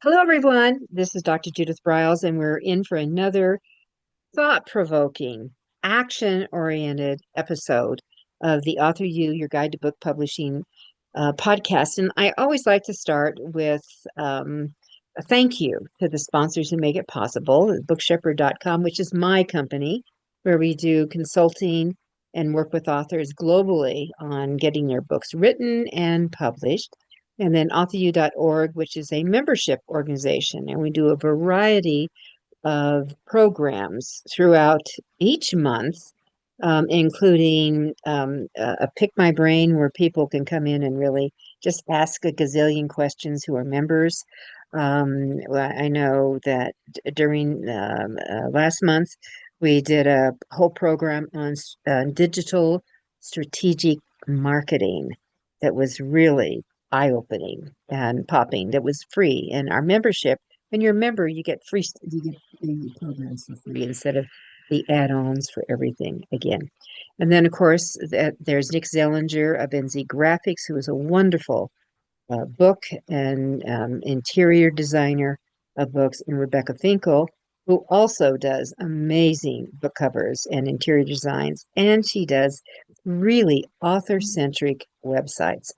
Hello, everyone. This is Dr. Judith Briles, and we're in for another thought-provoking, action-oriented episode of the Your Guide to Book Publishing podcast. And I always like to start with a thank you to the sponsors who make it possible, bookshepherd.com, which is my company, where we do consulting and work with authors globally on getting their books written and published. And then AuthorU.org, which is a membership organization, and we do a variety of programs throughout each month, including a Pick My Brain, where people can come in and really just ask a gazillion questions who are members. I know that during last month, we did a whole program on digital strategic marketing that was really eye-opening and popping. That was free, and our membership. When you're a member, you get free programs for free instead of the add-ons for everything again. And then, of course, there's Nick Zellinger of NZ Graphics, who is a wonderful book and interior designer of books, and Rebecca Finkel, who also does amazing book covers and interior designs, and she does really author-centric websites.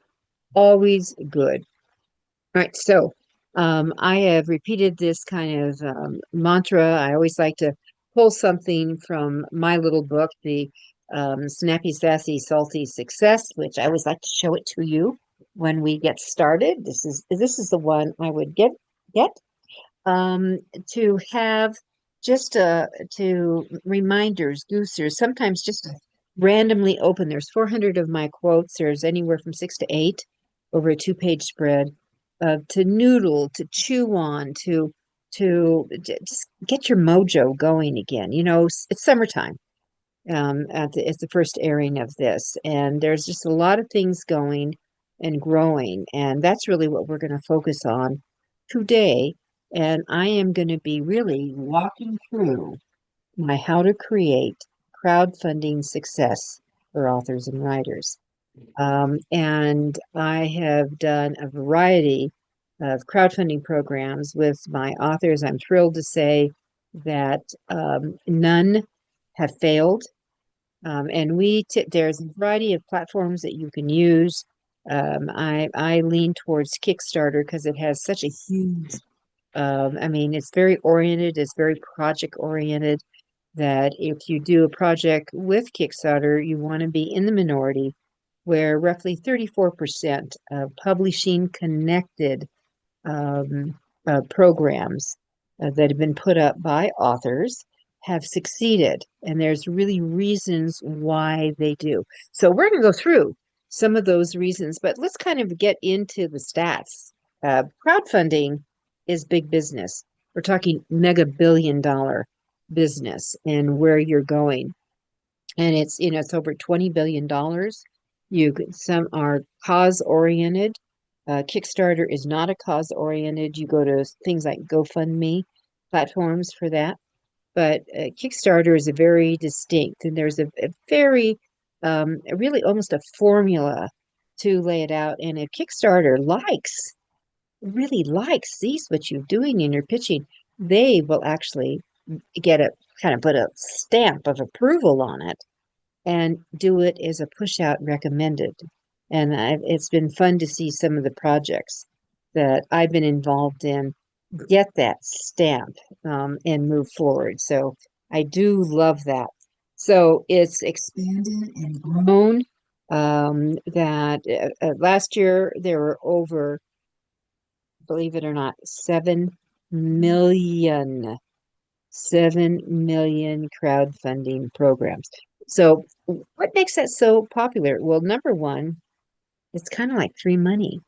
Always good. All right, so I have repeated this kind of mantra. I always like to pull something from my little book, the Snappy, Sassy, Salty Success, which I always like to show it to you when we get started. This is the one I would get to have just to reminders, goosers, sometimes just to randomly open. There's 400 of my quotes. There's anywhere from 6 to 8 over a 2-page spread to noodle, to chew on, to just get your mojo going again. You know, it's summertime it's the first airing of this, and there's just a lot of things going and growing, and that's really what we're going to focus on today. And I am going to be really walking through my how to create crowdfunding success for authors and writers. And I have done a variety of crowdfunding programs with my authors. I'm thrilled to say that none have failed. And there's a variety of platforms that you can use. I lean towards Kickstarter because it has such a huge, I mean, it's very oriented, it's very project oriented, that if you do a project with Kickstarter, you want to be in the minority, where roughly 34% of publishing connected programs that have been put up by authors have succeeded. And there's really reasons why they do. So we're going to go through some of those reasons, but let's kind of get into the stats. Crowdfunding is big business. We're talking mega billion-dollar business and where you're going. And it's over $20 billion. Some are cause-oriented. Kickstarter is not a cause-oriented. You go to things like GoFundMe platforms for that. But Kickstarter is a very distinct, and there's a very, really almost a formula to lay it out. And if Kickstarter really likes, sees what you're doing and you're pitching, they will actually put a stamp of approval on it and do it as a push out recommended. And it's been fun to see some of the projects that I've been involved in get that stamp and move forward. So I do love that. So it's expanded and grown. Last year there were over, believe it or not, 7 million crowdfunding programs. So what makes that so popular? Well, number one, it's kind of like free money.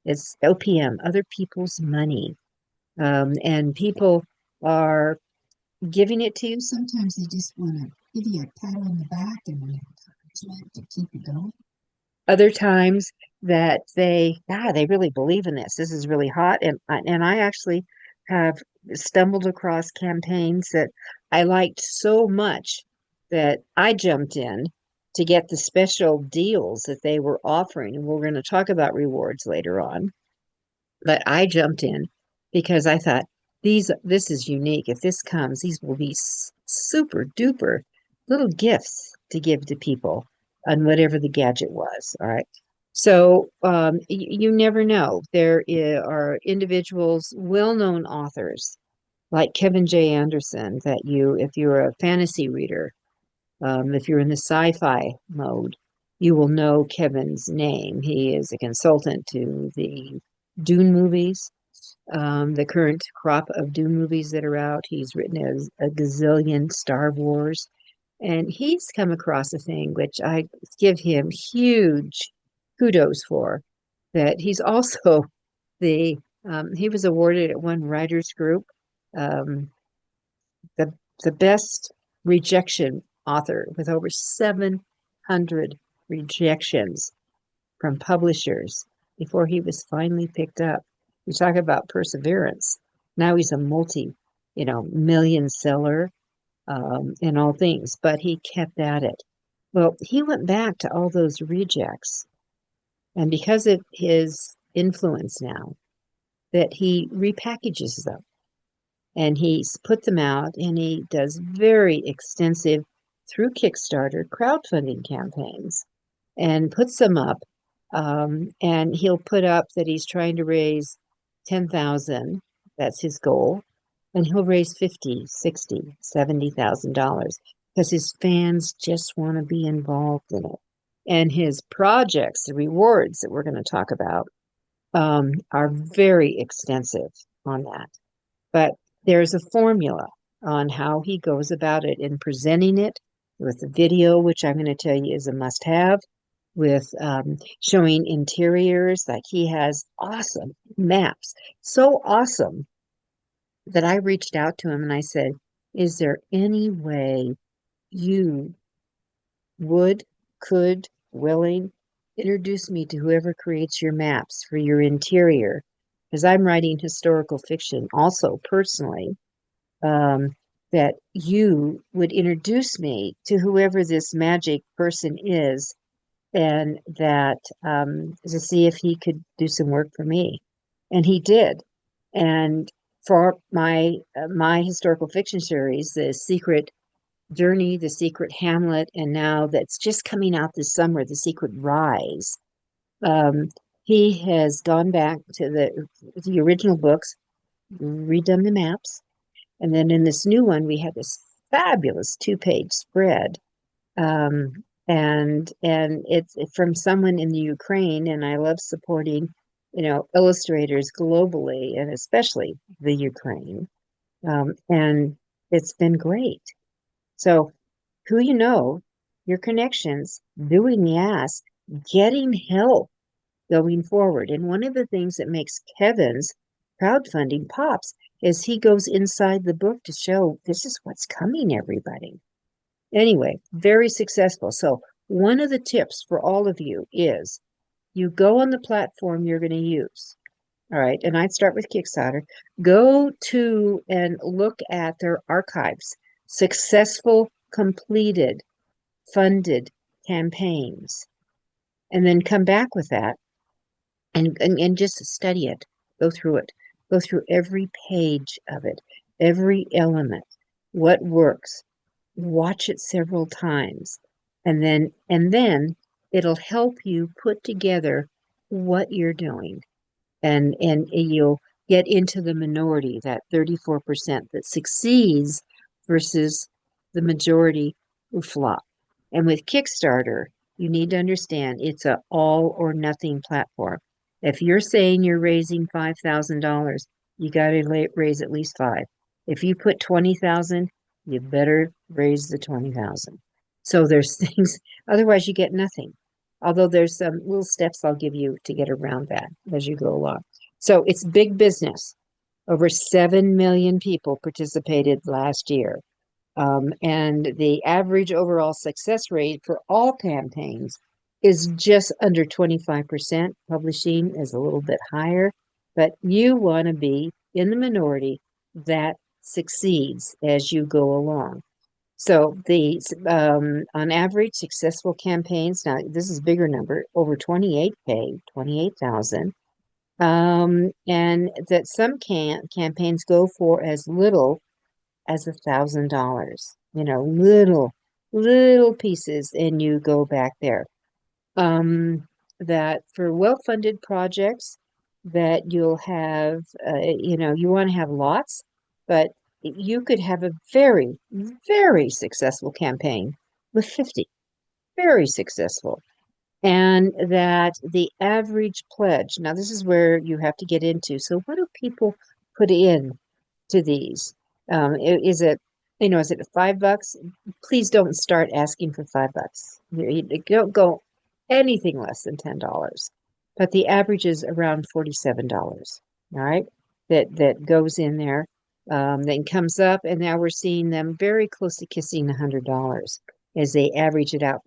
It's OPM, other people's money. And people are giving it to you. Sometimes they just want to give you a pat on the back and encouragement to keep it going. Other times that they really believe in this. This is really hot. And I actually have stumbled across campaigns that I liked so much that I jumped in to get the special deals that they were offering. And we're going to talk about rewards later on. But I jumped in because I thought this is unique. If this comes, these will be super duper little gifts to give to people on whatever the gadget was. All right. So you never know. Are individuals, well-known authors like Kevin J. Anderson, that if you're a fantasy reader, if you're in the sci-fi mode, you will know Kevin's name. He is a consultant to the Dune movies, the current crop of Dune movies that are out. He's written a gazillion Star Wars, and he's come across a thing which I give him huge kudos for, that he's also he was awarded at one writers group um, the best rejection author with over 700 rejections from publishers before he was finally picked up. You talk about perseverance. Now he's a million seller in all things, but he kept at it. Well, he went back to all those rejects, and because of his influence now, that he repackages them and he's put them out, and he does very extensive through Kickstarter crowdfunding campaigns and puts them up. And he'll put up that he's trying to raise 10,000. That's his goal. And he'll raise 50, 60, $70,000 because his fans just want to be involved in it. And his projects, the rewards that we're going to talk about, are very extensive on that. But there's a formula on how he goes about it in presenting it with the video, which I'm going to tell you is a must-have, with showing interiors. Like, he has awesome maps, so awesome that I reached out to him and I said, is there any way you could, willing, introduce me to whoever creates your maps for your interior? Because I'm writing historical fiction also personally, that you would introduce me to whoever this magic person is, and that to see if he could do some work for me. And he did. And for my historical fiction series, The Secret Journey, The Secret Hamlet, and now that's just coming out this summer, The Secret Rise, he has gone back to the original books, redone the maps, and then in this new one we have this fabulous 2-page spread, and it's from someone in the Ukraine, and I love supporting illustrators globally and especially the Ukraine, and it's been great. So who your connections, doing the ask, getting help going forward. And one of the things that makes Kevin's crowdfunding pops is he goes inside the book to show this is what's coming, everybody. Anyway, very successful. So one of the tips for all of you is you go on the platform you're going to use. All right. And I'd start with Kickstarter. Go to and look at their archives, successful, completed, funded campaigns, and then come back with that and just study it. Go through it. Go through every page of it, every element, what works. Watch it several times, and then it'll help you put together what you're doing, and you'll get into the minority, that 34% that succeeds versus the majority who flop. And with Kickstarter, you need to understand it's an all or nothing platform. If you're saying you're raising $5,000, you got to raise at least 5. If you put 20,000, you better raise the 20,000. So there's things, otherwise you get nothing. Although there's some little steps I'll give you to get around that as you go along. So it's big business. Over 7 million people participated last year. And the average overall success rate for all campaigns is just under 25%. Publishing is a little bit higher, but you want to be in the minority that succeeds as you go along. So on average, successful campaigns, now this is a bigger number, over 28,000, And that some campaigns go for as little as $1,000. Little pieces, and you go back there. That for well-funded projects, that you'll have, you want to have lots, but you could have a very, very successful campaign with 50, very successful. And that the average pledge, now this is where you have to get into. So what do people put in to these? Is it, is it $5? Please don't start asking for $5. You don't go anything less than $10. But the average is around $47. All right, that goes in there, then comes up, and now we're seeing them very closely kissing $100 as they average it out.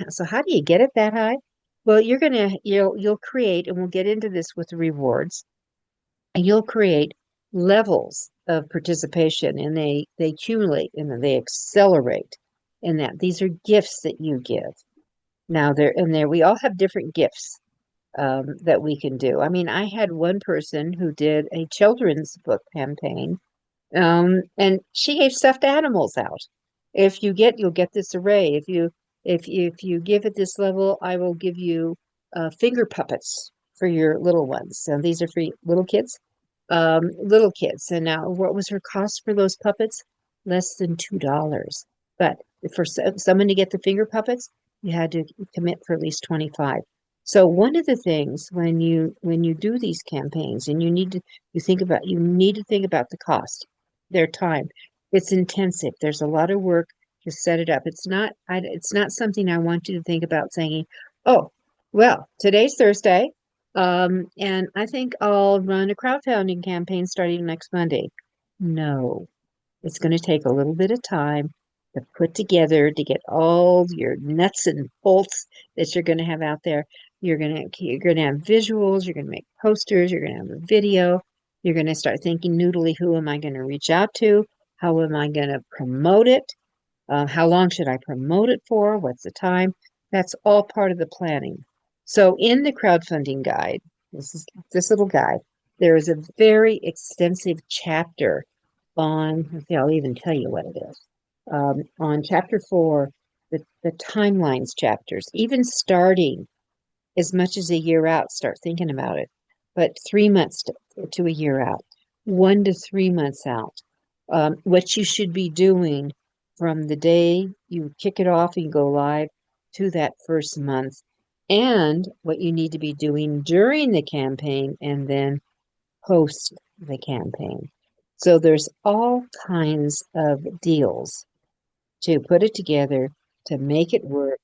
So how do you get it that high? Well, you'll create, and we'll get into this with the rewards, and you'll create levels of participation, and they accumulate and they accelerate in that. These are gifts that you give. Now we all have different gifts that we can do. I mean, I had one person who did a children's book campaign, and she gave stuffed animals out. You'll get this array. If you give at this level, I will give you finger puppets for your little ones. So these are for little kids. Little kids. And now, what was her cost for those puppets? Less than $2. But for someone to get the finger puppets, you had to commit for at least 25. So one of the things when you do these campaigns, and you need to think about the cost, their time. It's intensive. There's a lot of work to set it up. It's not something I want you to think about saying, oh, well, today's Thursday. And I think I'll run a crowdfunding campaign starting next Monday. No, it's going to take a little bit of time to put together, to get all your nuts and bolts that you're going to have out there. You're going to have visuals, you're going to make posters, you're going to have a video. You're going to start thinking noodly, who am I going to reach out to? How am I going to promote it? How long should I promote it for? What's the time? That's all part of the planning. So in the crowdfunding guide, this little guide, there is a very extensive chapter on, I'll even tell you what it is. On chapter 4, the timelines chapters, even starting as much as a year out, start thinking about it. But 3 months to a year out, 1 to 3 months out, what you should be doing from the day you kick it off and go live to that first month, and what you need to be doing during the campaign and then post the campaign. So there's all kinds of deals to put it together, to make it work,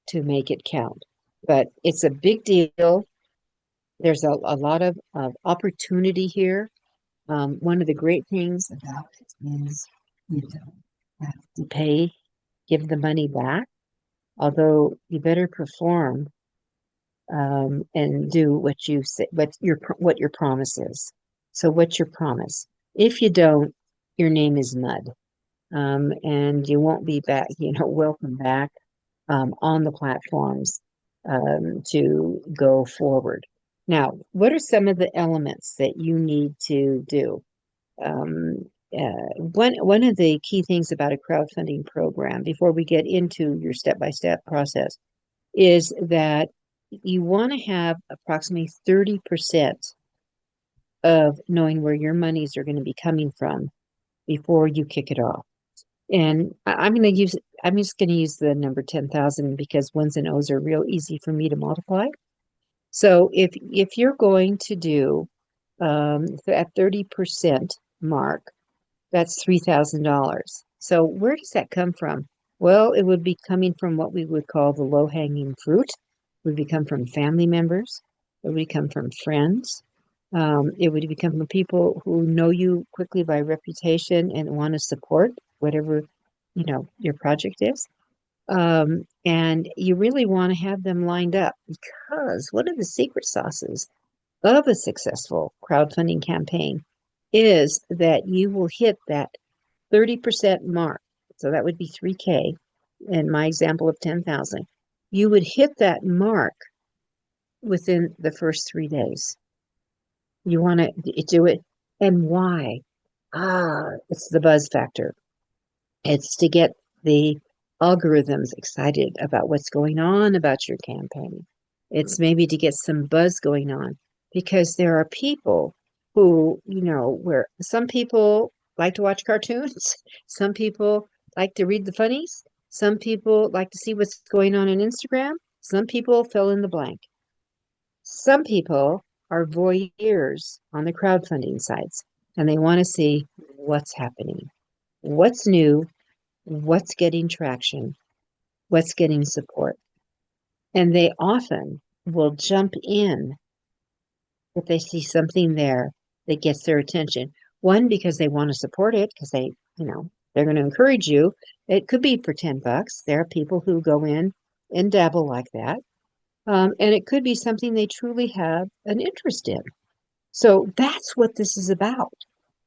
to make it count. But it's a big deal. There's a lot of opportunity here. One of the great things about it is you don't have to give the money back, although you better perform and do what you say, what your promise is. So what's your promise? If you don't, your name is mud, and you won't be back, welcome back on the platforms to go forward. Now, what are some of the elements that you need to do? One of the key things about a crowdfunding program, before we get into your step-by-step process, is that you want to have approximately 30% of knowing where your monies are going to be coming from before you kick it off. And I'm just going to use the number 10,000 because ones and O's are real easy for me to multiply. So if you're going to do at 30% mark, that's $3,000. So where does that come from? Well, it would be coming from what we would call the low-hanging fruit. It would come from family members. It would come from friends. It would come from people who know you quickly by reputation and want to support whatever, your project is. And you really want to have them lined up, because one of the secret sauces of a successful crowdfunding campaign is that you will hit that 30% mark. So that would be 3K in my example of 10,000. You would hit that mark within the first 3 days. You want to do it. And why? It's the buzz factor. It's to get the algorithms excited about what's going on about your campaign. It's maybe to get some buzz going on because there are people who, where some people like to watch cartoons, some people like to read the funnies, some people like to see what's going on Instagram, some people fill in the blank. Some people are voyeurs on the crowdfunding sites and they want to see what's happening, what's new, what's getting traction, what's getting support. And they often will jump in if they see something there that gets their attention. One, because they want to support it, because they're going to encourage you. It could be for $10. There are people who go in and dabble like that. And it could be something they truly have an interest in. So that's what this is about.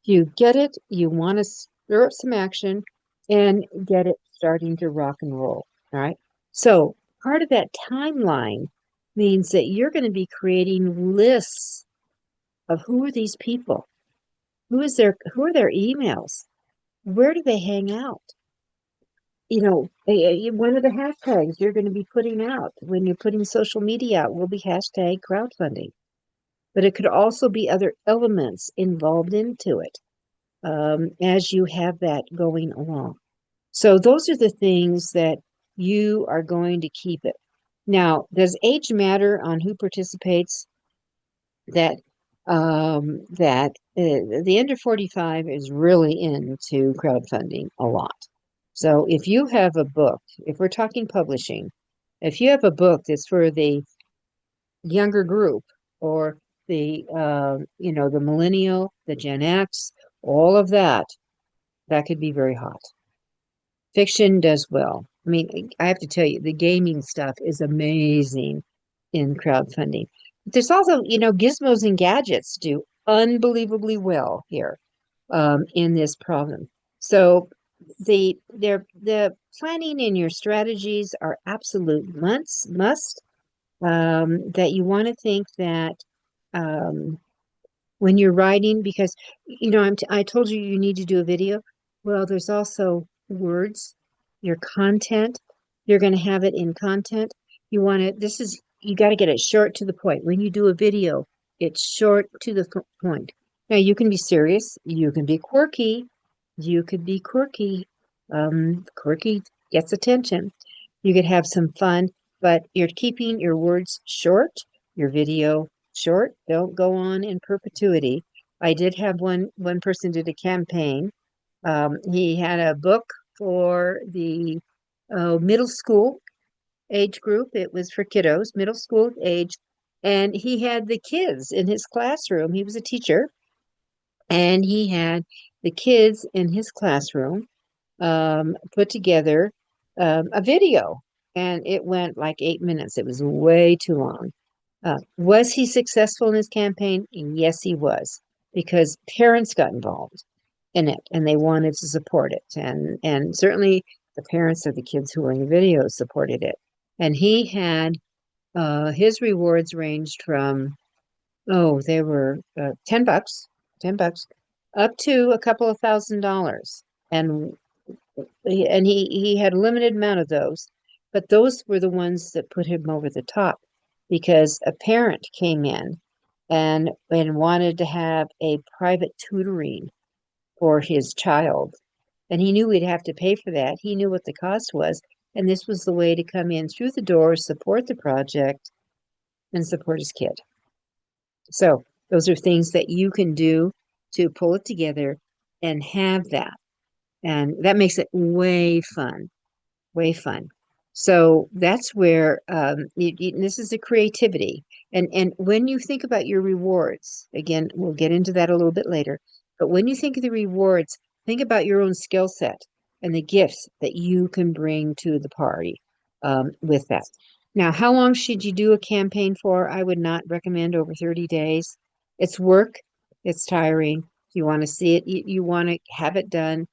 You get it, you want to stir up some action and get it starting to rock and roll. All right. So part of that timeline means that you're going to be creating lists of who are these people? Who are their emails? Where do they hang out? One of the hashtags you're going to be putting out when you're putting social media out will be hashtag crowdfunding. But it could also be other elements involved into it as you have that going along. So those are the things that you are going to keep it. Now, does age matter on who participates? The under 45 is really into crowdfunding a lot. So if you have a book, if we're talking publishing, if you have a book that's for the younger group or the millennial, the Gen X, all of that could be very hot. Fiction does well. I mean, I have to tell you, the gaming stuff is amazing in crowdfunding. But there's also, gizmos and gadgets do unbelievably well here in this problem. So the planning and your strategies are absolute must that you want to think that um, when you're writing, because I told you you need to do a video. Well, there's also words, your content. You're going to have it in content. You got to get it short to the point. When you do a video, it's short to the point. Now you can be serious, you can be quirky, you could be quirky. Quirky gets attention. You could have some fun, but you're keeping your words short, your video short. Don't go on in perpetuity. I did have one person did a campaign. He had a book for the middle school age group. It was for kiddos, middle school age. And he had the kids in his classroom. He was a teacher, and he had the kids in his classroom put together a video. And it went like 8 minutes. It was way too long. Was he successful in his campaign? Yes, he was, because parents got involved in it and they wanted to support it. And certainly the parents of the kids who were in the video supported it. And he had his rewards ranged from, they were $10, $10 up to a couple of $1,000. And he had a limited amount of those, but those were the ones that put him over the top, because a parent came in and wanted to have a private tutoring for his child, and he knew we'd have to pay for that. He knew what the cost was, and this was the way to come in through the door, support the project, and support his kid. So those are things that you can do to pull it together and have that. And that makes it way fun, way fun. So that's where this is a creativity. And when you think about your rewards, again, we'll get into that a little bit later, but when you think of the rewards, think about your own skill set and the gifts that you can bring to the party with that. Now, how long should you do a campaign for? I would not recommend over 30 days. It's work, it's tiring. You want to see it, you want to have it done,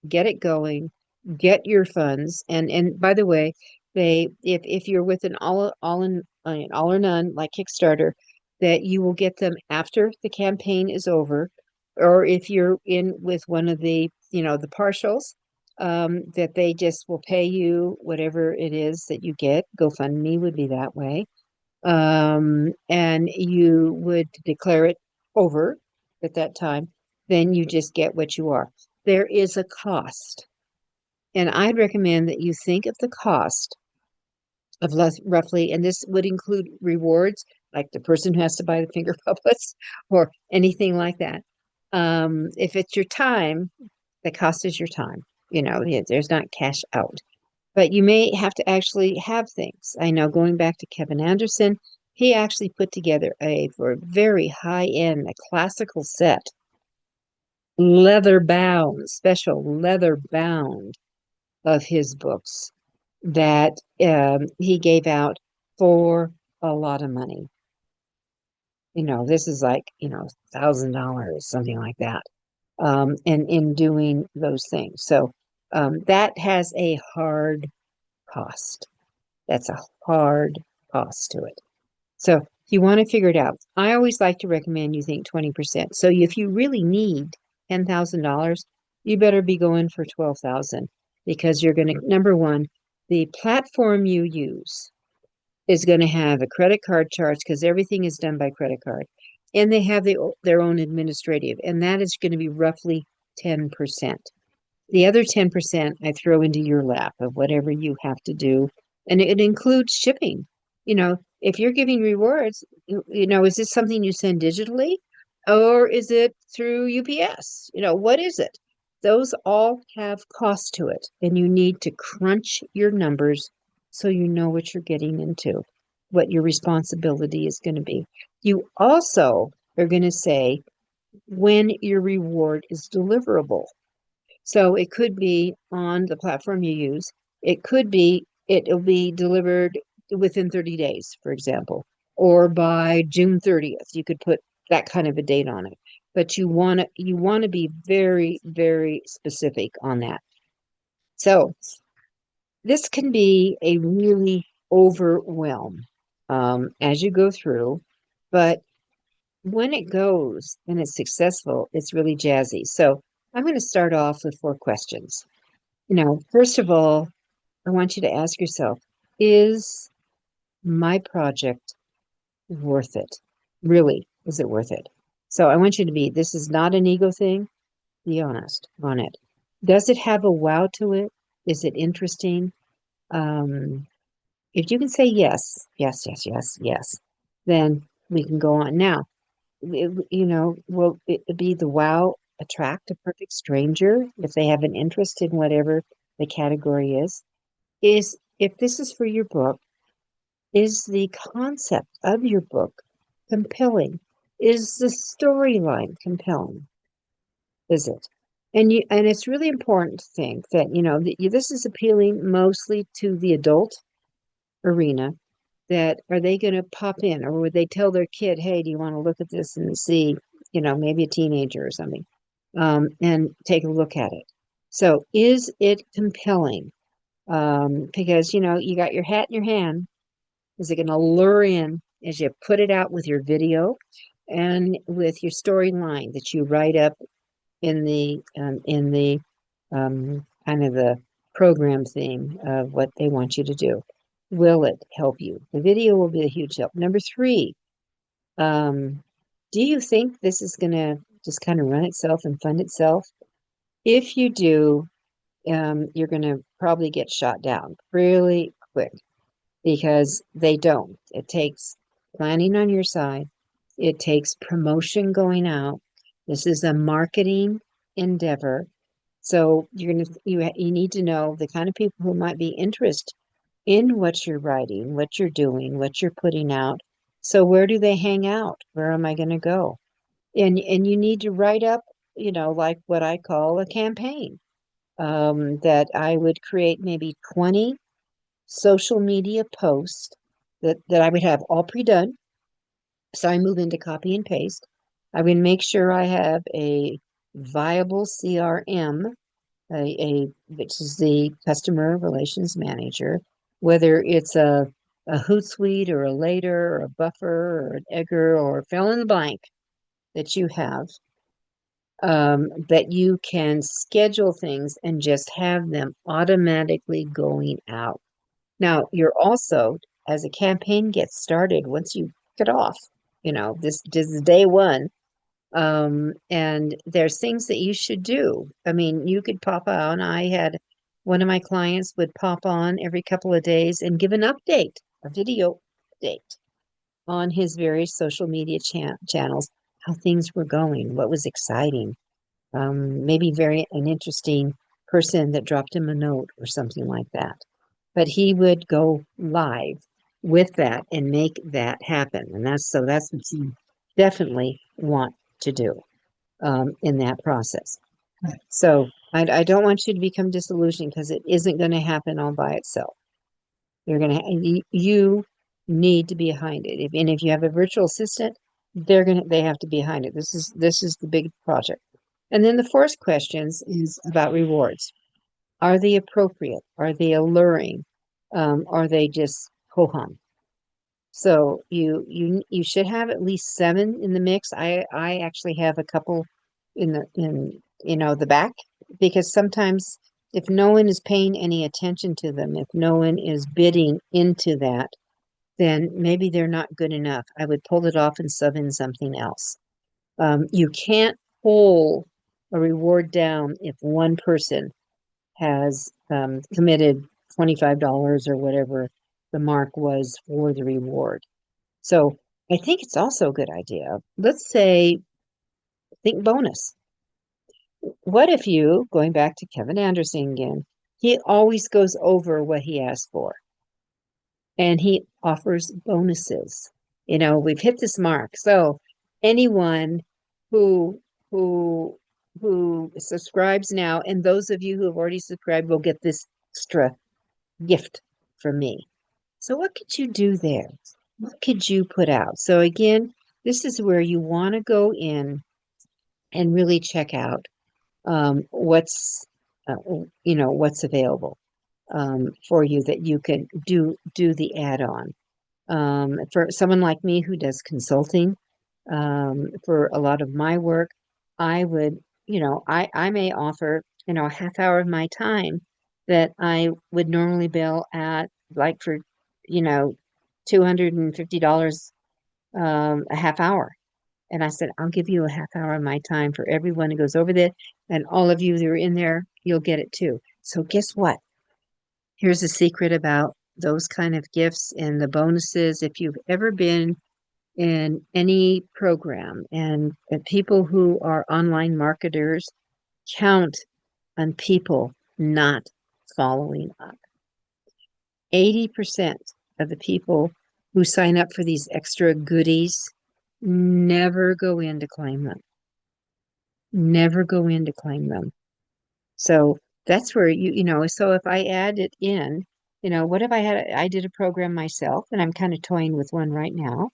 get it going, get your funds. And by the way, if you're with an all or none like Kickstarter, that you will get them after the campaign is over, or if you're in with one of the, the partials, that they just will pay you whatever it is that you get. GoFundMe would be that way. And you would declare it over at that time, then you just get what you are. There is a cost. And I'd recommend that you think of the cost of less roughly, and this would include rewards, like the person who has to buy the finger puppets or anything like that. If it's your time, the cost is your time. There's not cash out, but you may have to actually have things. I know, going back to Kevin Anderson, he actually put together for a very high end, a classical set, leather bound, special leather bound of his books that he gave out for a lot of money. This is like, $1,000, something like that. And in doing those things. So that has a hard cost. That's a hard cost to it. So you want to figure it out. I always like to recommend you think 20%. So if you really need $10,000, you better be going for 12,000, because you're going to, number one, the platform you use is going to have a credit card charge, because everything is done by credit card. And they have their own administrative, and that is going to be roughly 10%. The other 10% I throw into your lap of whatever you have to do. And it includes shipping. If you're giving rewards, is this something you send digitally, or is it through UPS? What is it? Those all have cost to it, and you need to crunch your numbers so you know what you're getting into, what your responsibility is going to be. You also are going to say when your reward is deliverable. So it could be on the platform you use. It'll be delivered within 30 days, for example, or by June 30th. You could put that kind of a date on it. But you want to be very, very specific on that. So this can be a really overwhelm as you go through, but when it goes and it's successful, it's really jazzy. So I'm going to start off with 4 questions. First of all, I want you to ask yourself, is my project worth it? Really, is it worth it? So I want you to this is not an ego thing. Be honest on it. Does it have a wow to it? Is it interesting? If you can say yes, yes, yes, yes, yes, then we can go on. Now, will it be the wow attract a perfect stranger if they have an interest in whatever the category is? If this is for your book, is the concept of your book compelling? Is the storyline compelling? Is it? And it's really important to think that, this is appealing mostly to the adult arena. That are they going to pop in, or would they tell their kid, hey, do you want to look at this and see, maybe a teenager or something, and take a look at it? So is it compelling? Because, you got your hat in your hand. Is it going to lure in as you put it out with your video and with your storyline that you write up in the kind of the program theme of what they want you to do? Will it help you? The video will be a huge help. Number 3, do you think this is going to just kind of run itself and fund itself? If you do, you're going to probably get shot down really quick, because they don't. It takes planning on your side. It takes promotion going out. This is a marketing endeavor. So you need to know the kind of people who might be interested in what you're writing, what you're doing, what you're putting out. So where do they hang out? Where am I going to go? And you need to write up, like what I call a campaign, that I would create maybe 20 social media posts that I would have all pre-done. So I move into copy and paste. I would make sure I have a viable CRM, which is the customer relations manager, whether it's a a Hootsuite or a Later or a Buffer or an Egger or fill in the blank that you have, that you can schedule things and just have them automatically going out. Now, you're also, as a campaign gets started, once you get off, this is day one, and there's things that you should do. I mean, you could pop on. I had one of my clients would pop on every couple of days and give an update, a video update on his various social media channels, how things were going, what was exciting, maybe an interesting person that dropped him a note or something like that. But he would go live with that and make that happen. And that's what you definitely want to do, in that process. So I don't want you to become disillusioned because it isn't going to happen all by itself. You need to be behind it. And if you have a virtual assistant, they have to be behind it. This is the big project. And then the fourth questions is about rewards. Are they appropriate? Are they alluring? Are they just ho-hum? So you should have at least 7 in the mix. I actually have a couple in the back, because sometimes if no one is paying any attention to them, if no one is bidding into that, then maybe they're not good enough. I would pull it off and sub in something else. You can't pull a reward down if one person has committed $25 or whatever the mark was for the reward. So I think it's also a good idea. Let's say, think bonus. What if you, going back to Kevin Anderson again, he always goes over what he asked for and he offers bonuses. We've hit this mark. So anyone who who who subscribes now, and those of you who have already subscribed will get this extra gift from me. So what could you do there? What could you put out? So again, this is where you want to go in and really check out, what's what's available, for you that you can do the add-on. For someone like me who does consulting, for a lot of my work, I would, I may offer, a half hour of my time that I would normally bill at, like, for, $250, a half hour. And I said, I'll give you a half hour of my time for everyone who goes over there. And all of you that are in there, you'll get it too. So guess what? Here's a secret about those kind of gifts and the bonuses. If you've ever been in any program, and people who are online marketers count on people not following up. 80% of the people who sign up for these extra goodies never go in to claim them. Never go in to claim them. So that's where so if I add it in, what if I did a program myself, and I'm kind of toying with one right now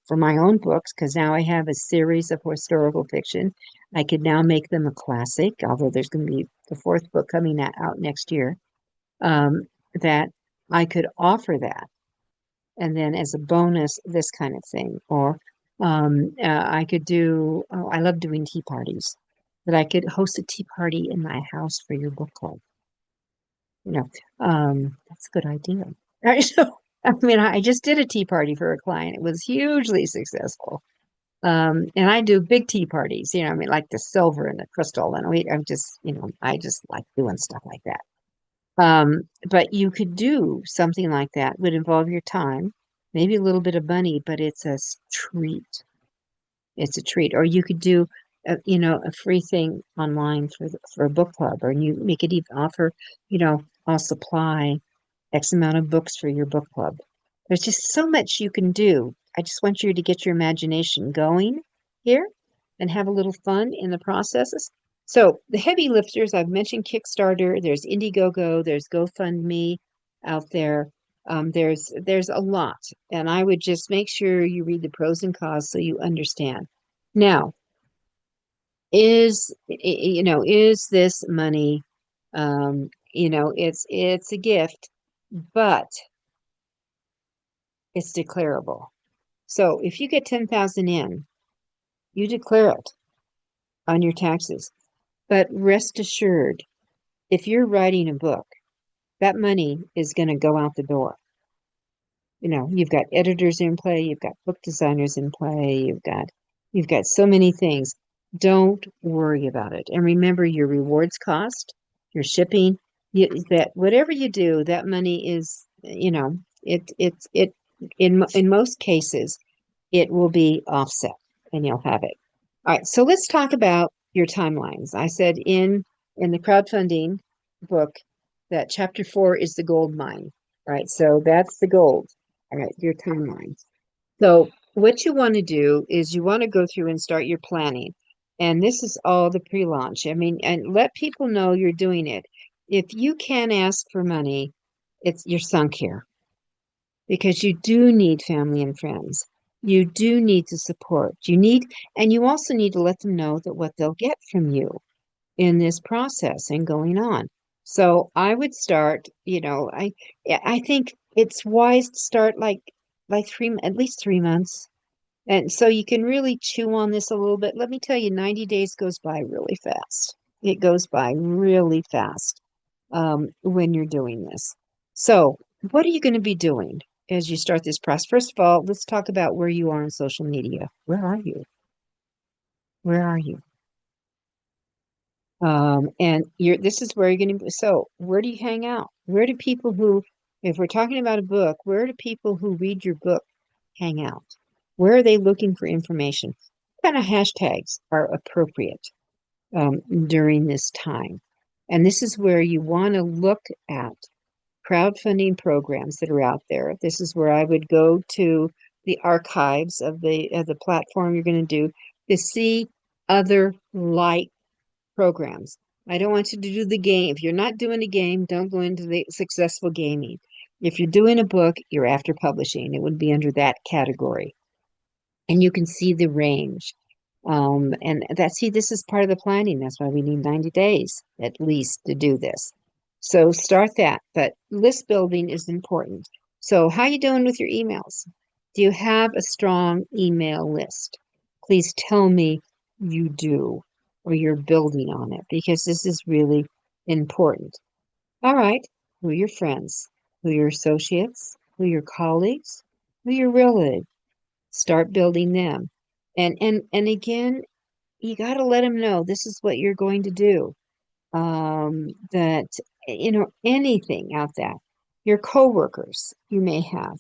for my own books, because now I have a series of historical fiction. I could now make them a classic, although there's going to be the 4th book coming out next year, that I could offer that. And then as a bonus, this kind of thing. Or I could do, I love doing tea parties, that I could host a tea party in my house for your book club. That's a good idea. So, I mean, I just did a tea party for a client. It was hugely successful. And I do big tea parties, I mean, like the silver and the crystal. And I just like doing stuff like that. But you could do something like that. Would involve your time, maybe a little bit of money, but it's a treat. It's a treat. Or you could do a free thing online for a book club, or you make it even offer, I'll supply X amount of books for your book club. There's just so much you can do. I just want you to get your imagination going here and have a little fun in the processes. So the heavy lifters, I've mentioned Kickstarter, there's Indiegogo, there's GoFundMe out there. There's a lot, and I would just make sure you read the pros and cons so you understand. Now, is this money? It's a gift, but It's declarable. So if you get 10,000 in, you declare it on your taxes. But rest assured, if you're writing a book, that money is going to go out the door. You've got editors in play, you've got book designers in play, you've got so many things. Don't worry about it. And remember your rewards cost, your shipping, that whatever you do, that money is, it in most cases, it will be offset and you'll have it. All right, so let's talk about your timelines. I said in the crowdfunding book that chapter 4 is the gold mine. All right, so that's the gold. All right, your timelines. So what you want to do is you want to go through and start your planning. And this is all the pre-launch. I mean, and let people know you're doing it. If you can't ask for money, you're sunk here because you do need family and friends. You do need the support. And you also need to let them know that what they'll get from you in this process and going on. So I would start, I think it's wise to start like at least 3 months. And so you can really chew on this a little bit. Let me tell you, 90 days goes by really fast. It goes by really fast when you're doing this. So what are you going to be doing as you start this process? First of all, let's talk about where you are on social media. Where are you? Where are you? And this is where you're going to, so where do you hang out? Where do people if we're talking about a book, where do people who read your book hang out? Where are they looking for information? What kind of hashtags are appropriate during this time? And this is where you want to look at crowdfunding programs that are out there. This is where I would go to the archives of the platform you're going to do to see other like programs. I don't want you to do the game. If you're not doing a game, don't go into the successful gaming. If you're doing a book, you're after publishing. It would be under that category. And you can see the range. This is part of the planning. That's why we need 90 days at least to do this. So start that. But list building is important. So how are you doing with your emails? Do you have a strong email list? Please tell me you do, or you're building on it, because this is really important. All right. Who are your friends? Who are your associates? Who are your colleagues? Who are your relatives? Start building them. And again, you got to let them know this is what you're going to do. That anything out there, your coworkers you may have,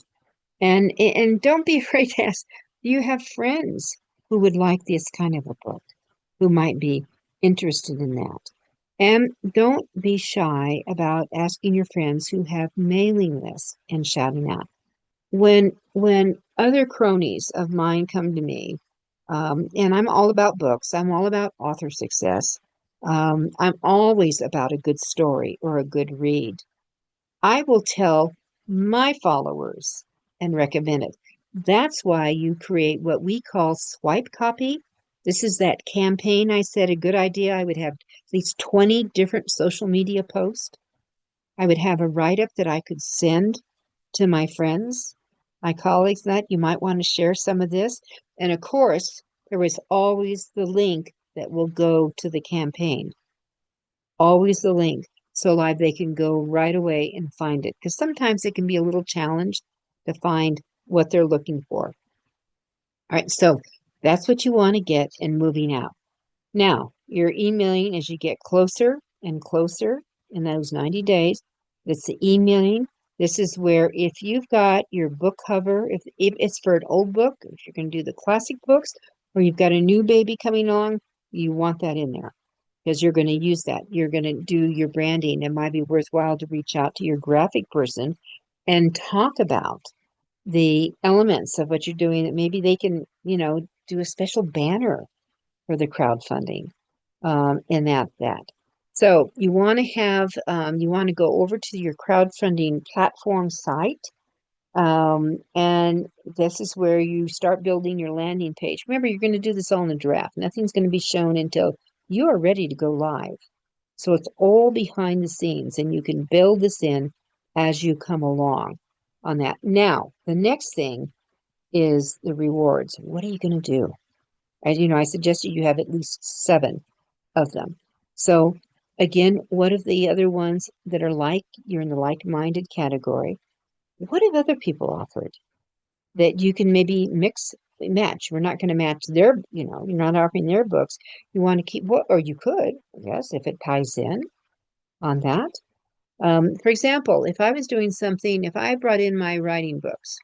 and don't be afraid to ask. Do you have friends who would like this kind of a book, who might be interested in that? And don't be shy about asking your friends who have mailing lists and shouting out. When other cronies of mine come to me, and I'm all about books, I'm all about author success. I'm always about a good story or a good read. I will tell my followers and recommend it. That's why you create what we call swipe copy. This is that campaign I said a good idea. I would have at least 20 different social media posts. I would have a write-up that I could send to my friends, my colleagues, that you might want to share some of this. And of course, there is always the link that will go to the campaign. Always the link. So live they can go right away and find it. Because sometimes it can be a little challenge to find what they're looking for. All right, so that's what you want to get in moving out. Now, you're emailing as you get closer and closer in those 90 days. It's the emailing. This is where if you've got your book cover, if it's for an old book, if you're going to do the classic books, or you've got a new baby coming along, you want that in there because you're going to use that. You're going to do your branding. It might be worthwhile to reach out to your graphic person and talk about the elements of what you're doing that maybe they can, do a special banner for the crowdfunding in that. So you want to go over to your crowdfunding platform site. And this is where you start building your landing page. Remember, you're going to do this all in a draft. Nothing's going to be shown until you are ready to go live. So it's all behind the scenes, and you can build this in as you come along. on that. Now, the next thing is the rewards. What are you going to do? As you know, I suggested you have at least 7 of them. So again, what of the other ones that are like, you're in the like-minded category? What have other people offered that you can maybe match? We're not going to match their, you're not offering their books. You want to keep what, or you could, yes, if it ties in on that. For example, if I was doing something, if I brought in my writing books,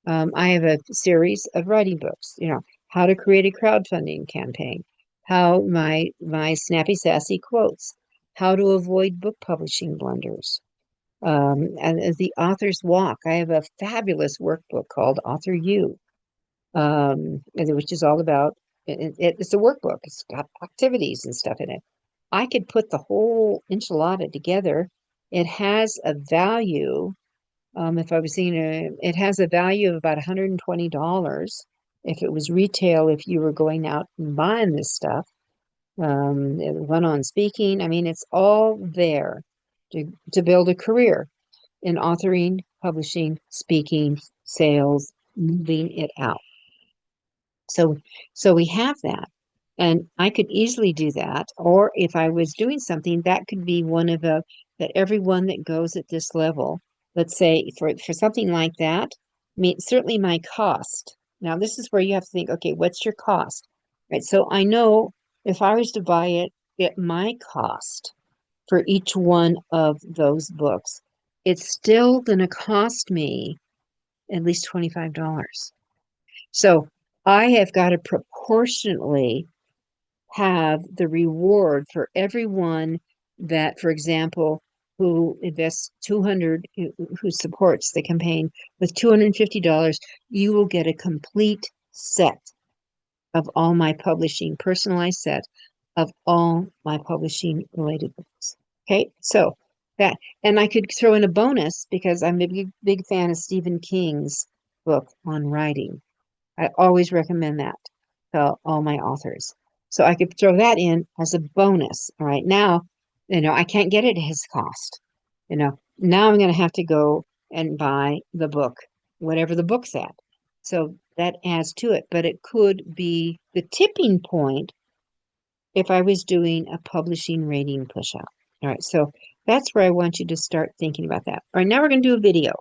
I have a series of writing books, how to create a crowdfunding campaign, how my snappy sassy quotes, how to avoid book publishing blunders, and the author's walk. I have a fabulous workbook called AuthorU, which is all about it's a workbook. It's got activities and stuff in it. I could put the whole enchilada together. It has a value. If I was seeing it has a value of about $120 if it was retail, if you were going out and buying this stuff. One on speaking. I mean, it's all there to build a career in authoring, publishing, speaking, sales, moving it out. So we have that. And I could easily do that. Or if I was doing something, that could be one of that everyone that goes at this level, let's say for something like that, I mean, certainly my cost. Now, this is where you have to think, okay, what's your cost? Right. So I know if I was to buy it at my cost for each one of those books, it's still going to cost me at least $25. So I have got to proportionately have the reward for everyone that, for example, who invests 200, who supports the campaign with $250, you will get a complete set of all my publishing, personalized set of all my publishing related books. Okay, so that, and I could throw in a bonus because I'm a big fan of Stephen King's book on writing. I always recommend that to all my authors. So I could throw that in as a bonus. All right. Now, I can't get it at his cost. Now I'm going to have to go and buy the book, whatever the book's at. So that adds to it. But it could be the tipping point if I was doing a publishing rating push out. All right. So that's where I want you to start thinking about that. All right. Now we're going to do a video.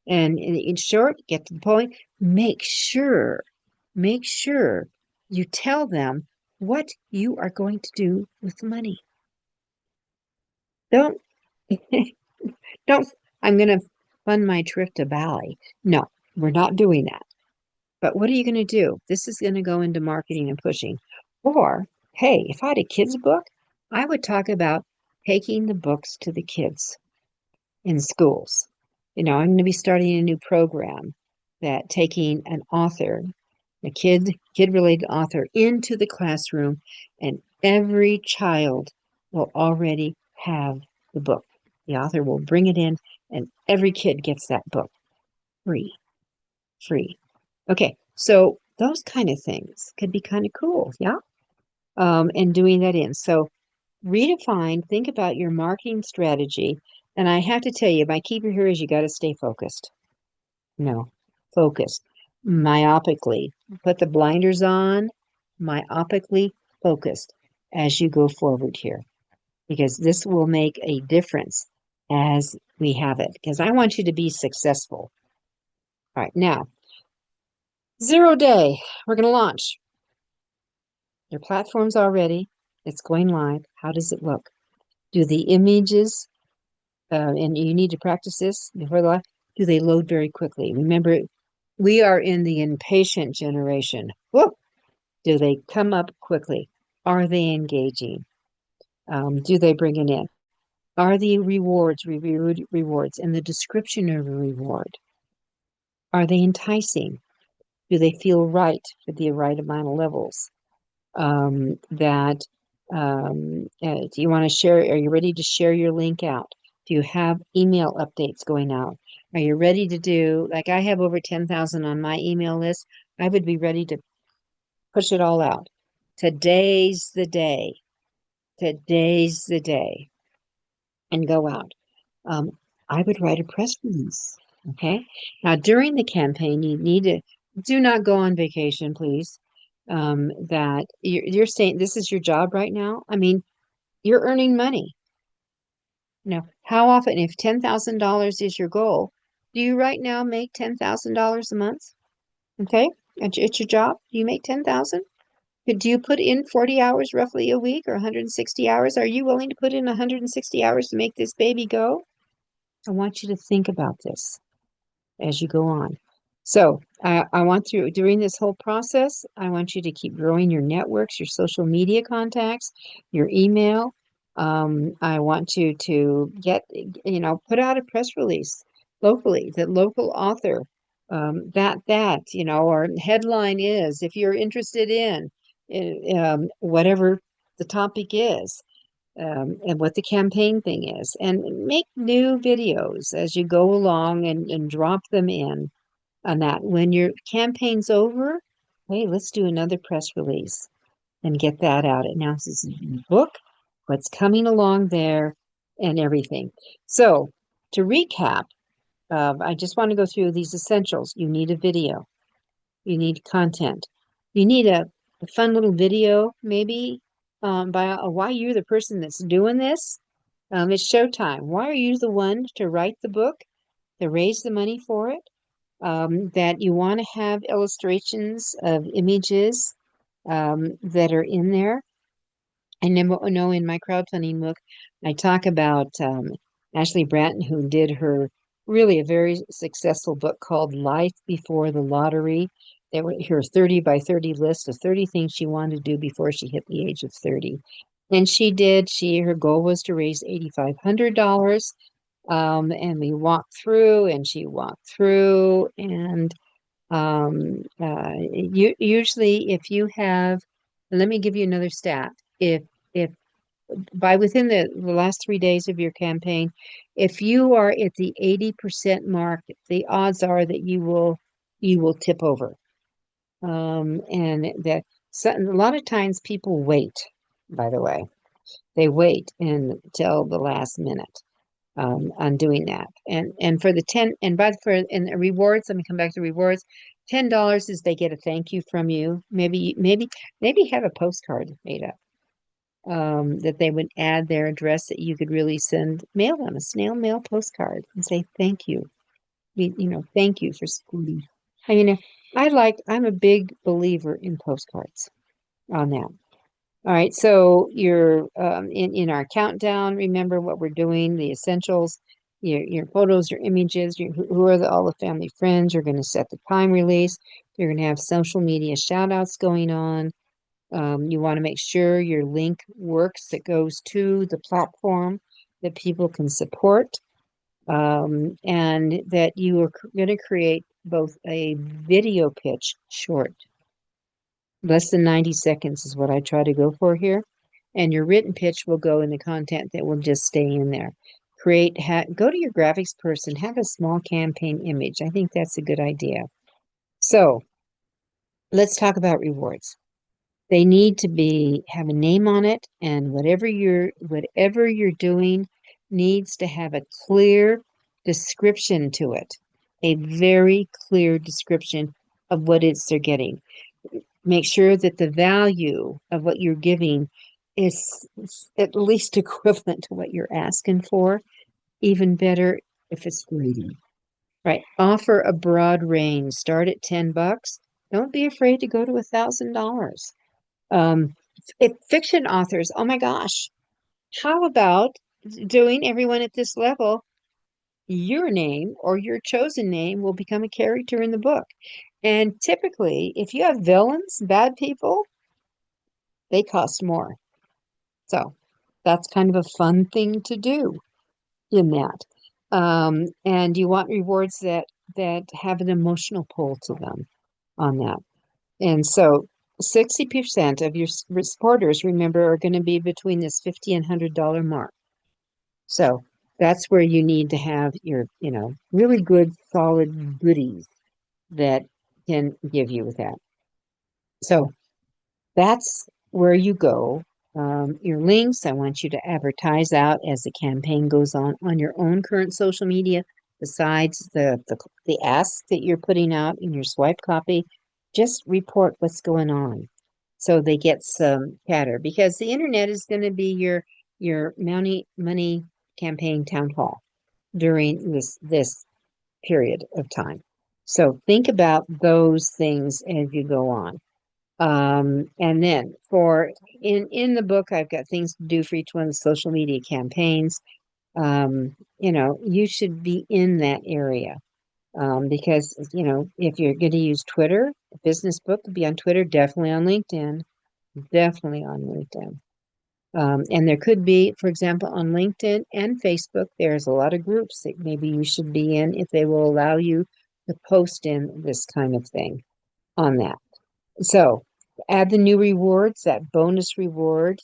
And in short, get to the point, make sure you tell them what you are going to do with the money. Don't, don't, I'm going to fund my trip to Bali. No, we're not doing that. But what are you going to do? This is going to go into marketing and pushing. Or, hey, if I had a kid's book, I would talk about taking the books to the kids in schools. I'm going to be starting a new program that taking an author, a kid-related author into the classroom, and every child will already have the book. The author will bring it in, and every kid gets that book free. Okay, so those kind of things could be kind of cool, yeah? And doing that in. So redefine, think about your marketing strategy. And I have to tell you, my keeper here is you got to stay focused. No, focused. Myopically. Put the blinders on, myopically focused as you go forward here. Because this will make a difference as we have it. Because I want you to be successful. All right, now, 0 day. We're going to launch. Your platform's already. It's going live. How does it look? Do the images, and you need to practice this before the live, do they load very quickly? Remember, we are in the impatient generation. Whoa! Do they come up quickly? Are they engaging? Do they bring it in? Are the rewards in the description of a reward? Are they enticing? Do they feel right for the right amount of levels? Do you want to share? Are you ready to share your link out? Do you have email updates going out? Are you ready to do, like I have over 10,000 on my email list. I would be ready to push it all out. Today's the day. And go out. I would write a press release. Okay. Now, during the campaign, you need to do not go on vacation, please. That you're saying this is your job right now. I mean, you're earning money. How often, if $10,000 is your goal, do you right now make $10,000 a month? Okay. It's your job. Do you make 10,000? Do you put in 40 hours roughly a week or 160 hours? Are you willing to put in 160 hours to make this baby go? I want you to think about this as you go on. So I want to, during this whole process, I want you to keep growing your networks, your social media contacts, your email. I want you to get, put out a press release locally, the local author, or headline is, if you're interested in, whatever the topic is, and what the campaign thing is, and make new videos as you go along and drop them in on that. When your campaign's over, hey, let's do another press release and get that out. It announces the book, what's coming along there, and everything. So to recap, I just want to go through these essentials. You need a video. You need content. You need a fun little video, maybe by why you're the person that's doing this. It's showtime. Why are you the one to write the book, to raise the money for it? That you want to have illustrations of images that are in there. I know in my crowdfunding book, I talk about Ashley Branton, who did really a very successful book called Life Before the Lottery. That was her 30 by 30 list of 30 things she wanted to do before she hit the age of 30. And she did. Her goal was to raise $8,500. And we walked through, and she walked through, and usually if you have, let me give you another stat. If by within the last 3 days of your campaign, if you are at the 80% mark, the odds are that you will tip over. And that a lot of times people wait, by the way, they wait until the last minute on doing that. And for the 10 and by for and the rewards, let me come back to rewards. $10 is they get a thank you from you. Maybe have a postcard made up that they would add their address that you could really mail them a snail mail postcard and say thank you. Thank you for schooling. I mean, I'm a big believer in postcards on that. All right, so you're in our countdown. Remember what we're doing, the essentials, your photos, your images, who are all the family friends. You're going to set the time release. You're going to have social media shout outs going on. You want to make sure your link works, that goes to the platform that people can support, and that you are going to create both a video pitch short. Less than 90 seconds is what I try to go for here. And your written pitch will go in the content that will just stay in there. Go to your graphics person, have a small campaign image. I think that's a good idea. So let's talk about rewards. They need to have a name on it, and whatever you're doing needs to have a clear description to it. A very clear description of what they're getting. Make sure that the value of what you're giving is at least equivalent to what you're asking for. Even better if it's greedy. Right. Offer a broad range. Start at $10. Don't be afraid to go to $1,000. If fiction authors, oh my gosh, how about doing everyone at this level? Your name or your chosen name will become a character in the book. And typically, if you have villains, bad people, they cost more. So that's kind of a fun thing to do in that. And you want rewards that have an emotional pull to them on that. And so 60% of your supporters, remember, are going to be between this $50 and $100 mark. So that's where you need to have your, really good, solid goodies that can give you with that. So that's where you go. Your links, I want you to advertise out as the campaign goes on your own current social media besides the ask that you're putting out in your swipe copy, just report what's going on so they get some chatter, because the internet is going to be your money campaign town hall during this period of time. So think about those things as you go on. And then for in the book, I've got things to do for each one of the social media campaigns. You should be in that area. Because, if you're going to use Twitter, a business book would be on Twitter, definitely on LinkedIn, definitely on LinkedIn. And there could be, for example, on LinkedIn and Facebook, there's a lot of groups that maybe you should be in if they will allow you to post in this kind of thing on that. So add the new rewards, that bonus reward,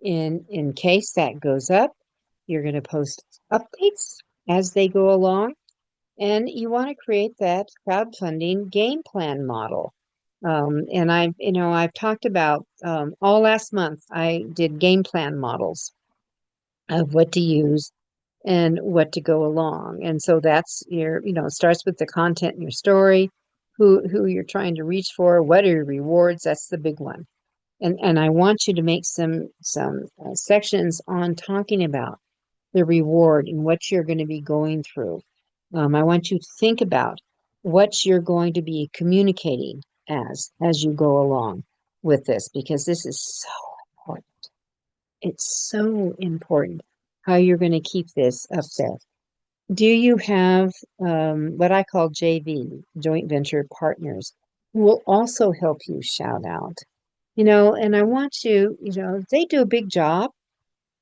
in case that goes up. You're going to post updates as they go along. And you want to create that crowdfunding game plan model. And I've talked about all last month, I did game plan models of what to use and what to go along. And so that's it starts with the content in your story, who you're trying to reach for, what are your rewards? That's the big one. And I want you to make some sections on talking about the reward and what you're going to be going through. I want you to think about what you're going to be communicating as you go along with this, because this is so important. It's so important how you're going to keep this up there. Do you have what I call JV, joint venture partners, who will also help you shout out? And I want you, if they do a big job,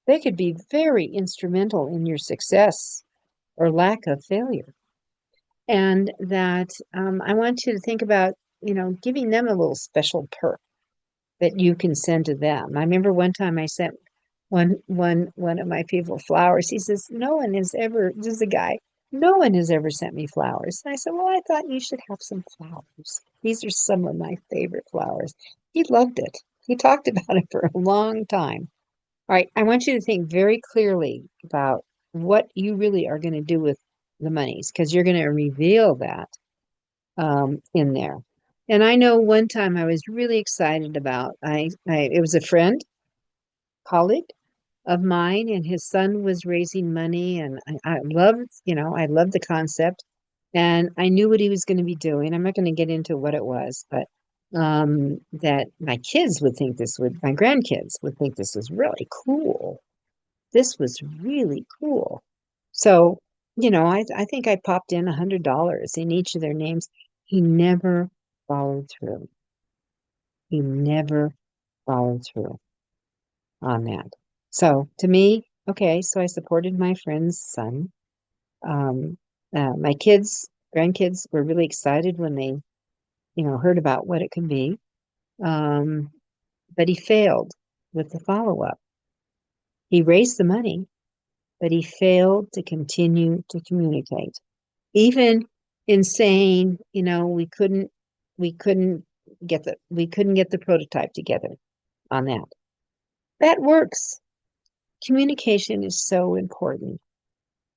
they could be very instrumental in your success or lack of failure. And that I want you to think about, giving them a little special perk that you can send to them. I remember one time I sent one of my people flowers. He says, "No one has ever," this is a guy, "no one has ever sent me flowers." And I said, "Well, I thought you should have some flowers. These are some of my favorite flowers." He loved it. He talked about it for a long time. All right, I want you to think very clearly about what you really are going to do with the monies, because you're going to reveal that in there. And I know one time I was really excited about, it was a friend, colleague of mine, and his son was raising money, and I loved the concept, and I knew what he was going to be doing. I'm not going to get into what it was, but that my grandkids would think this was really cool. This was really cool. So, I think I popped in $100 in each of their names. He never followed through. He never followed through on that. So to me, okay, so I supported my friend's son. My grandkids were really excited when they, heard about what it could be. But he failed with the follow-up. He raised the money, but he failed to continue to communicate. Even in saying, we couldn't get the prototype together on that. That works. Communication is so important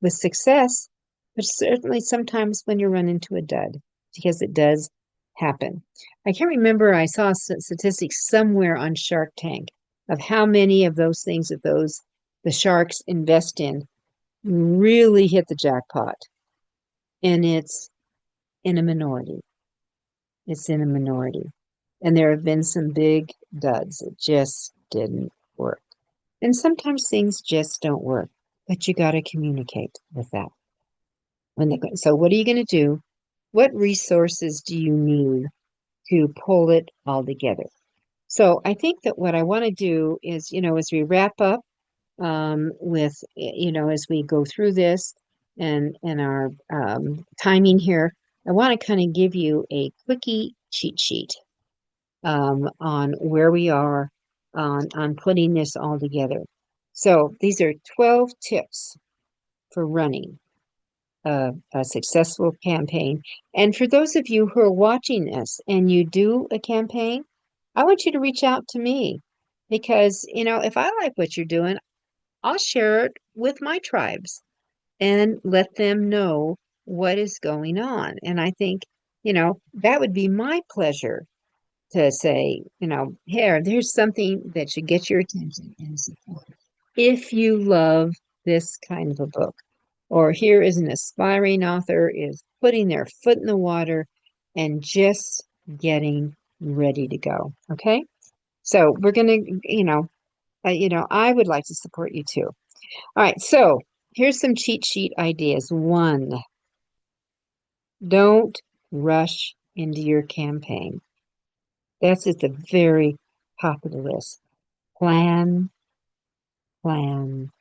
with success, but certainly sometimes when you run into a dud, because it does happen. I can't remember, I saw statistics somewhere on Shark Tank of how many of those things that the sharks invest in really hit the jackpot. And it's in a minority. It's in a minority. And there have been some big duds that just didn't work. And sometimes things just don't work, but you got to communicate with that. So what are you going to do? What resources do you need to pull it all together? So I think that what I want to do is, as we wrap up with, as we go through this and our timing here, I want to kind of give you a quickie cheat sheet on where we are on putting this all together. So these are 12 tips for running a successful campaign. And for those of you who are watching this and you do a campaign, I want you to reach out to me, because, if I like what you're doing, I'll share it with my tribes and let them know what is going on. And I think, that would be my pleasure to say, here, there's something that should get your attention and support. If you love this kind of a book, or here is an aspiring author is putting their foot in the water and just getting ready to go. Okay. So we're going to, I would like to support you too. All right. So here's some cheat sheet ideas. One, don't rush into your campaign. That's at the very top of the list. Plan, plan,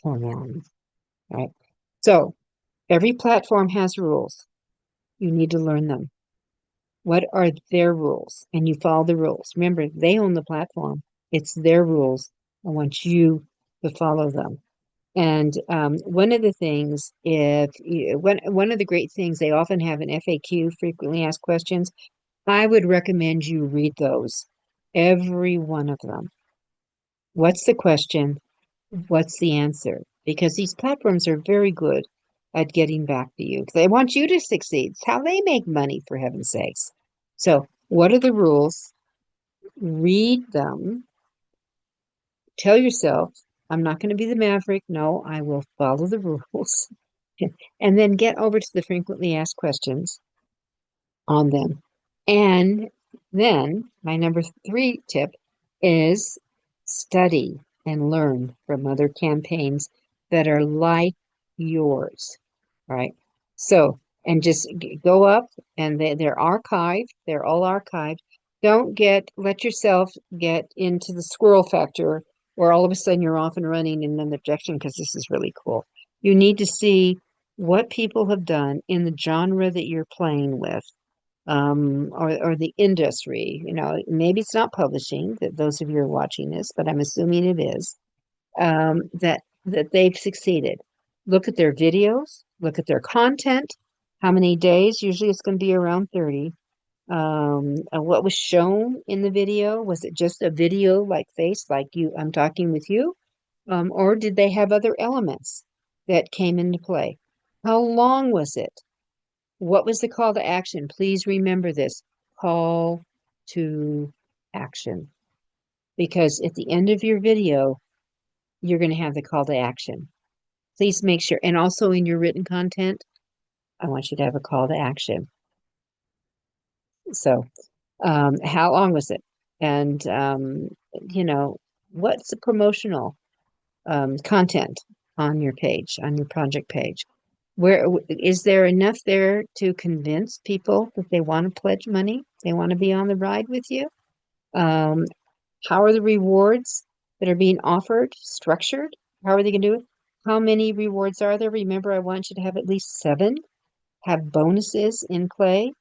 plan. Right. So every platform has rules. You need to learn them. What are their rules? And you follow the rules. Remember, they own the platform. It's their rules. I want you to follow them. And one of the things, one of the great things, they often have an FAQ, frequently asked questions. I would recommend you read those, every one of them. What's the question? What's the answer? Because these platforms are very good at getting back to you. They want you to succeed. It's how they make money, for heaven's sakes. So, what are the rules? Read them. Tell yourself, I'm not going to be the maverick. No, I will follow the rules. And then get over to the frequently asked questions on them. And then my number 3 tip is study and learn from other campaigns that are like yours. Right. So, and just go up and they're archived. They're all archived. Don't let yourself get into the squirrel factor where all of a sudden you're off and running in an objection because this is really cool. You need to see what people have done in the genre that you're playing with, or the industry. Maybe it's not publishing, that those of you are watching this, but I'm assuming it is, that they've succeeded. Look at their videos, look at their content, how many days, usually it's going to be around 30. What was shown in the video, was it just a video like I'm talking with you? Or did they have other elements that came into play? How long was it? What was the call to action? Please remember this call to action, because at the end of your video, you're going to have the call to action. Please make sure. And also in your written content, I want you to have a call to action. So, how long was it? And, what's the promotional content on your page, on your project page? Where is there enough there to convince people that they want to pledge money? They want to be on the ride with you? How are the rewards that are being offered structured? How are they going to do it? How many rewards are there? Remember, I want you to have at least 7. Have bonuses in play.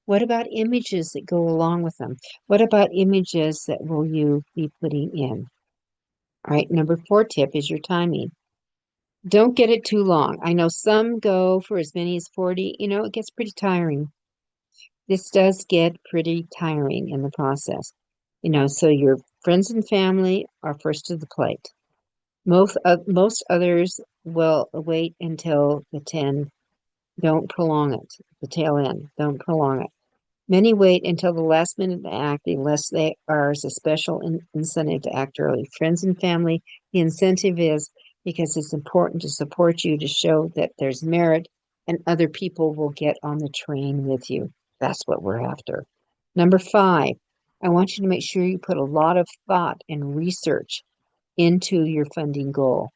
What about images that go along with them? What about images that will you be putting in? All right, number 4 tip is your timing. Don't get it too long. I know some go for as many as 40. It gets pretty tiring. This does get pretty tiring in the process. So your friends and family are first to the plate. Most others will wait until the 10. Don't prolong it. The tail end. Don't prolong it. Many wait until the last minute to act unless there is a special incentive to act early. Friends and family, the incentive is because it's important to support you, to show that there's merit, and other people will get on the train with you. That's what we're after. Number 5, I want you to make sure you put a lot of thought and research into your funding goal.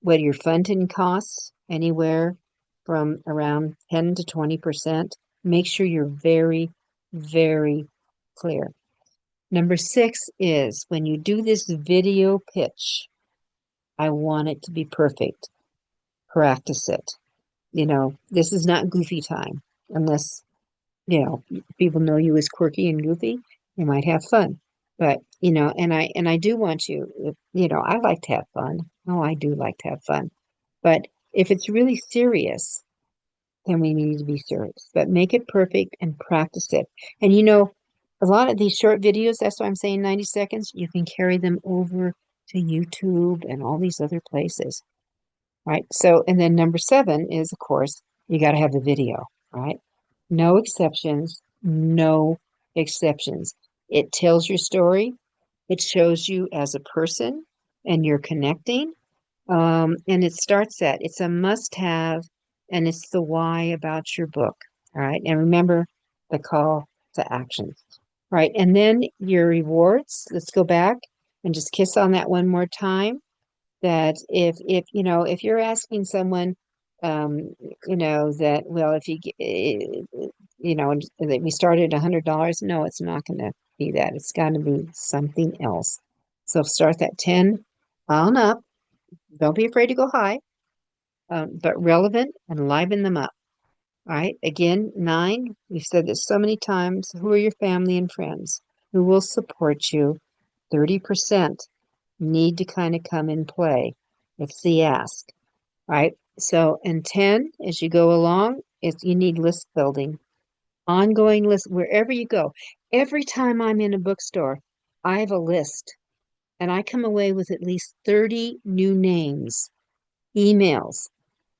Whether your funding costs anywhere from around 10 to 20%, make sure you're very, very clear. Number 6 is when you do this video pitch, I want it to be perfect. Practice it. This is not goofy time unless, people know you as quirky and goofy. You might have fun. But, and I do want you, I like to have fun. Oh, I do like to have fun. But if it's really serious, then we need to be serious. But make it perfect and practice it. And a lot of these short videos, that's why I'm saying 90 seconds, you can carry them over to YouTube and all these other places. Right? So, and then number 7 is, of course, you got to have the video, right? No exceptions, no exceptions. It tells your story. It shows you as a person and you're connecting. And it starts that it's a must have and it's the why about your book. All right. And remember the call to action. Right. And then your rewards. Let's go back and just kiss on that one more time. That if you know, if you're asking someone, um, that, well, if that we started $100, no, it's not going to be that. It's got to be something else. So start that 10 on up. Don't be afraid to go high, but relevant and liven them up. All right. Again, 9, we've said this so many times. Who are your family and friends? Who will support you? 30% need to kind of come in play. It's the ask. Right. So, and 10, as you go along, is you need list building, ongoing list wherever you go. Every time I'm in a bookstore, I have a list and I come away with at least 30 new names, emails,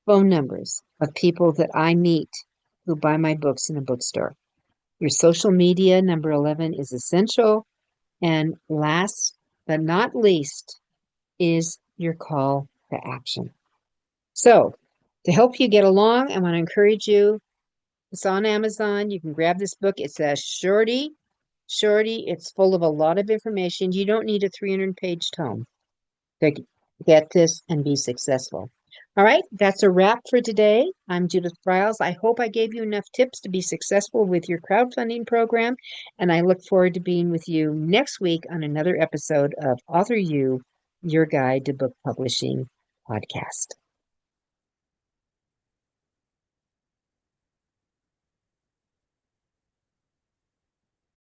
phone numbers of people that I meet who buy my books in a bookstore. Your social media, number 11, is essential. And last but not least is your call to action. So, to help you get along, I want to encourage you. It's on Amazon. You can grab this book. It's a shorty. It's full of a lot of information. You don't need a 300-page tome to get this and be successful. All right, that's a wrap for today. I'm Judith Briles. I hope I gave you enough tips to be successful with your crowdfunding program, and I look forward to being with you next week on another episode of Author You, Your Guide to Book Publishing podcast.